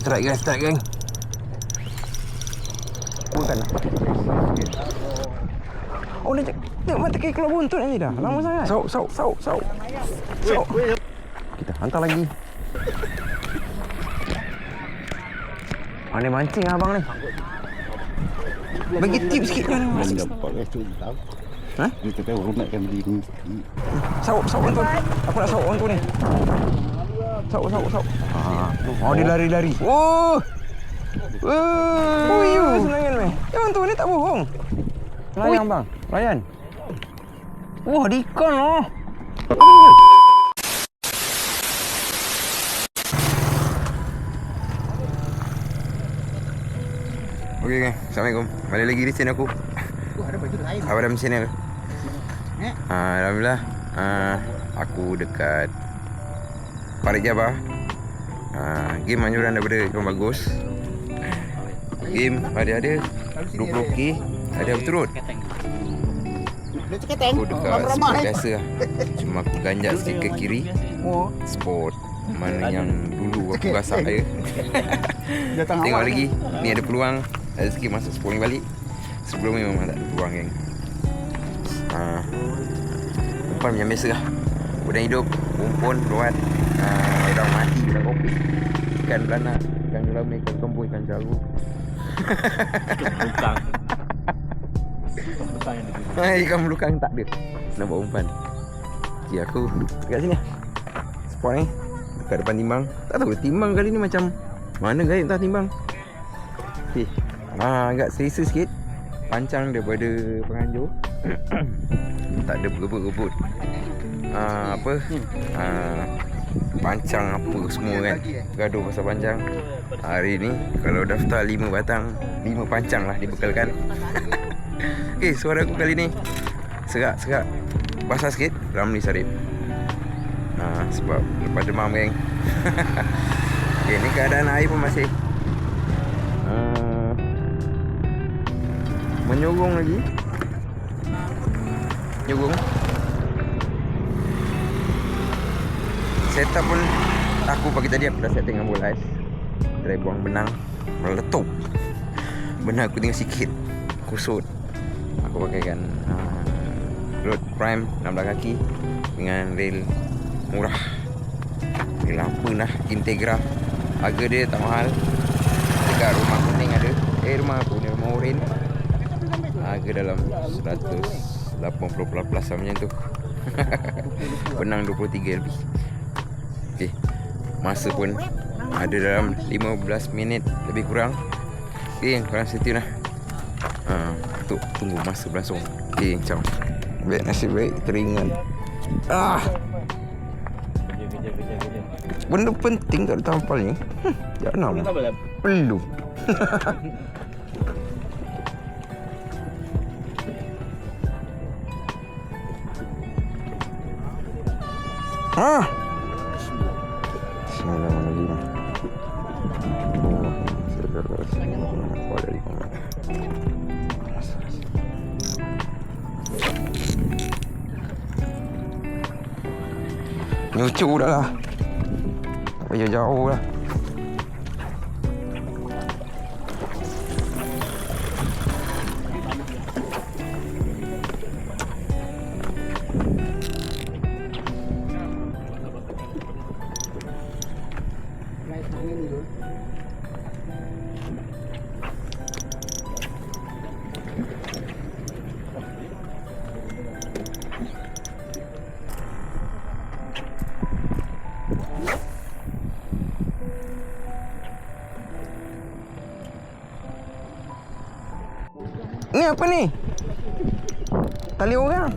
Strike gang. Bukan. Oh, dia mata kaki keluar buntut ni dah. Lama sangat. Sau. Kita hantar lagi. Mana mancing abang ni? Bagi tip sikit kan. Nampak guys tu tahu. Ha? Kita tahu hormat kan beli ni. Sau tu. Aku nak sau tu ni. Sau. Oh, dia lari. Oh, senangan meh. Yang tu ni tak bohong. Layan bang. Layan. Wah, ada ikan lah. Okey gang, Assalamualaikum. Balik lagi di channel aku. Abadam channel. Alhamdulillah. Aku dekat Parit Jabah. Game anjuran daripada ikan bagus. Game ada 20k, ada berturut. Aku dekat spot biasa lah. Cuma aku ganjak sikit ke kiri. Spot mana yang dulu aku gasak dia. Tengok lagi. Ni ada peluang. Ada sikit masuk spot ni balik. Sebelum ni memang tak ada peluang geng. Umpan macam biasa lah. Udang hidup, rumpun, luat, udang mati, udang kopi, ikan belanak, ikan julam, ikan kembung, ikan jagu. Ikan belukang tak ada. Nak buat umpan. Okay, aku dekat sini lah. Spot ni dekat depan timbang. Tak tahu timbang kali ni macam mana guys, tak timbang. Okay. Agak selesa sikit. Pancang daripada penganjur. Tak ada berebut-rebut. Pancang apa semua kan. Gaduh pasal pancang. Hari ni kalau daftar 5 batang, 5 pancang lah dibekalkan. Okay, suara aku kali ni serak. Basah sikit, Ramli Sarip. Sebab lepas demam geng. Okay, ni keadaan air pun masih menyogong lagi. Nyogong. Setup pun aku pagi tadi aku dah set dengan bola ais. Try buang benang, meletup. Benang aku tinggal sikit, kusut. Aku pakaikan Road Prime 16 kaki dengan reel murah. Reel apa lah, Integra. Harga dia tak mahal. Dekat rumah kuning ada. Rumah oren. Harga dalam 180 plus macam tu. Benang 23 lebih. Okay. Masa pun ada dalam 15 minit lebih kurang. Okay, korang stay tune lah. Untuk tunggu masa berlangsung. Okay, ciao. Baik, nasib baik teringat. Benda penting tak ada tampal ni. Jangan belum. Bismillahirrahmanirrahim. Nyucuk dah lah. Tak payah jauh lah. Ni apa ni? Tali orang.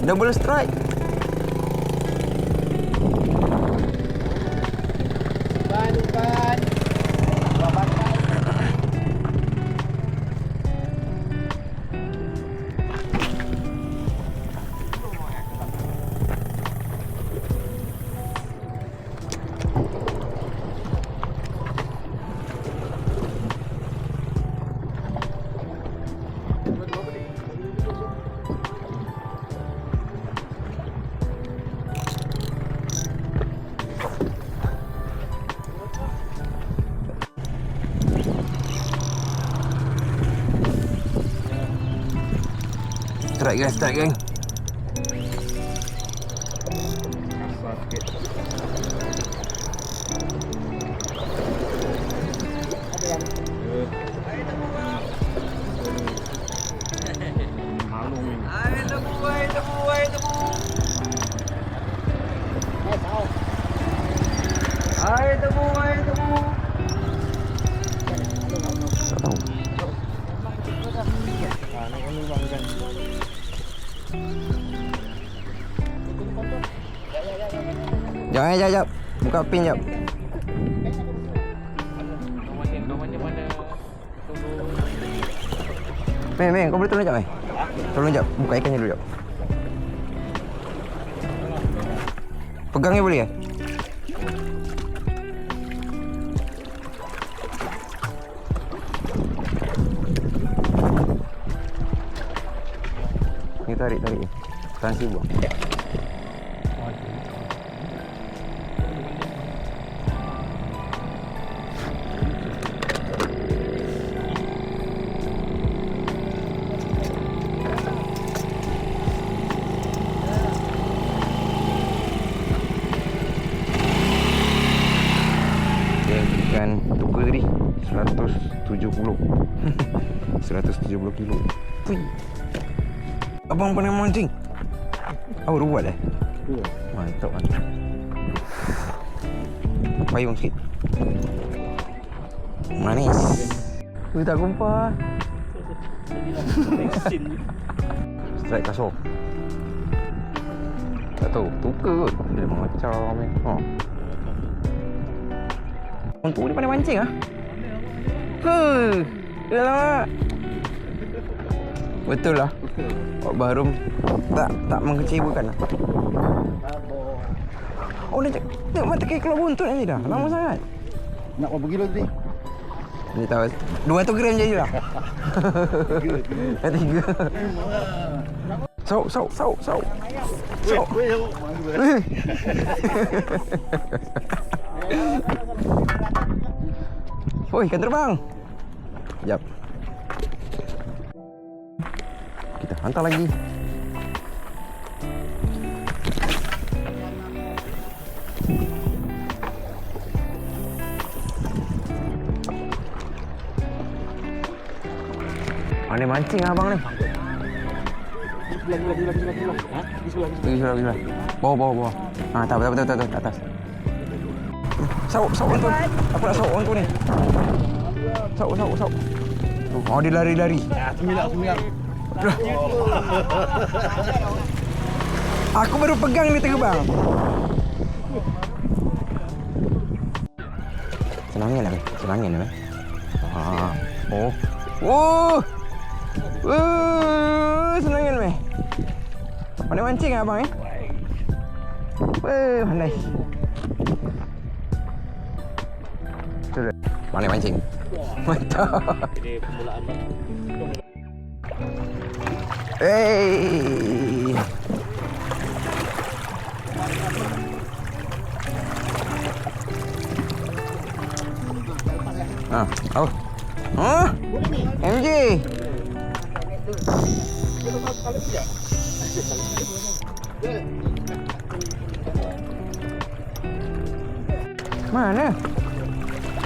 Double strike. Bukan. Start geng. Tak tahu. Jap. Buka pin jap. Meng, kau boleh tolong jap, Tolong jap, buka ikannya dulu jap. Pegangnya boleh ya? Ni tarik. Tahan si buang. Ikan tuga tadi 170 170 kilo. Pui. Abang pernah mancing? Baru buat Mantap. Payung sikit. Manis. Tak kumpah. Strike kasar. Tak tahu, tuka kot. Dia macam ni. Untuk dia pandai mancing Yalah. Betul lah. Baru tak mengecewakan lah. Oh, dia mata kaki keluar buntut nanti dah. Lama sangat. Nak berapa kilo tadi? Dia tahu 200 gram je lah. 3. Sauk. Oi, ikan terbang. Sekejap. Kita hantar lagi. Mana mancing abang ni? Di sebelah. Bawah. Tak betul atas. Sauk tu. Aku nak sauk orang tu ni. Sauk. Oh, dia lari. Semilak. Aku baru pegang ni terbang. Senangin lah. Senangin meh. Pandai mancing abang pandai. Pandai mancing. Mantap. Ini permulaan bang. MJ. Mana?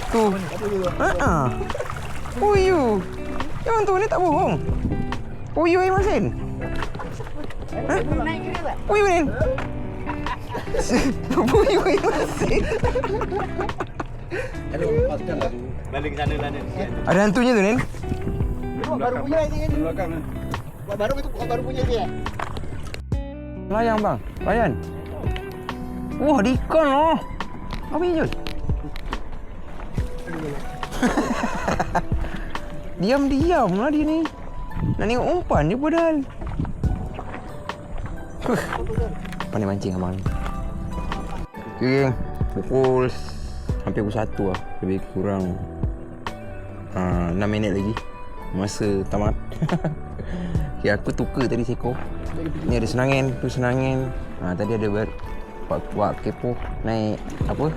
Tu. Puyuh. Yang tu ni tak bohong. Puyuh yang masin. Puyuh ni. Puyuh yang masin. Balik ke sana lah ni. Ada hantunya tu, Nen? Baru punya ni. Baru punya dia. Layang bang. Layan. Wah, ada ikan lah. Apa ini, Jul? Diam-diam lah dia ni. Nak tengok umpan je padahal. Pandai mancing abang ni. Okay, geng. Hampir pukul 1 lah. Lebih kurang 6 minit lagi. Masa tamat. Okay, aku tukar tadi seko. Ni ada senangin. Tu senangin. Tadi ada buat kepo. Naik apa?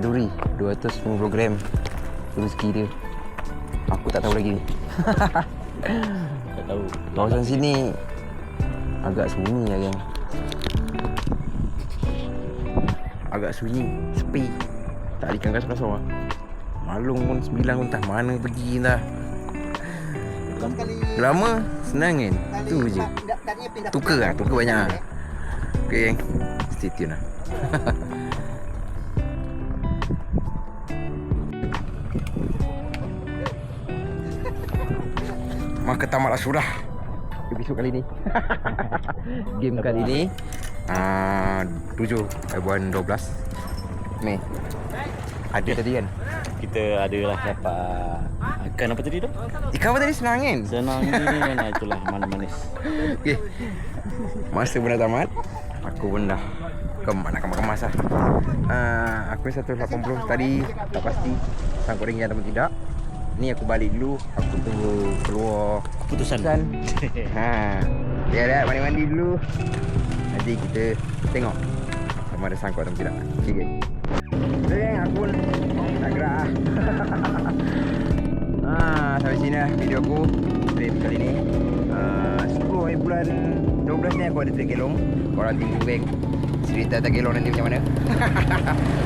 Duri 250 gram. Tu rezeki dia. Aku tak tahu lagi ni. Tahu. Kawasan sini agak sunyi ya, geng. Agak sunyi, sepi. Tak ada ikan kasar-kasar. Malung pun 9 pun tak mana pergi dah. Lama senang kan. Tu je. Tukar banyak. Okay, geng. Stay tune lah. Maka tamatlah sudah episod kali ni. Game kali ni 7 bulan 12 Mei. Ada tadi kan? Kita adalah dapat ikan apa tadi tu? Ikan apa tadi? Senang kan? Senang ni kan, itulah manis. Okay. Masa pun dah tamat. Aku pun dah nak kemas lah. Aku 180 tadi. Tak pasti sangkut ringgit ataupun tidak. Ni aku balik dulu. Aku tunggu keluar Keputusan. Ya dah, mandi-mandi dulu. Nanti kita tengok sama ada sangkut atau tidak. Okay, geng. Okay, aku pun nak gerak lah. Sampai sini lah video aku trip kali ni. 10 bulan 12 ni aku ada trip kelong. Korang tunggu, geng, cerita tak kelong nanti macam mana.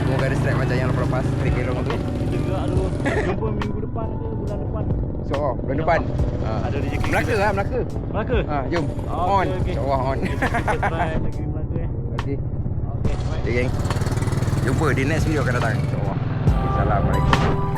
Semoga ada strike macam yang lepas trip kelong tu. Juga dulu. Jumpa minggu depan ke bulan depan. So, bulan depan. Ada rezeki. Melaka lah, Melaka. Melaka. Jom. Oh, On. okay. InsyaAllah on. Kita try negeri Melaka. Okay. Okay, bye. Okay, geng. Jumpa di next video akan datang. InsyaAllah. Assalamualaikum.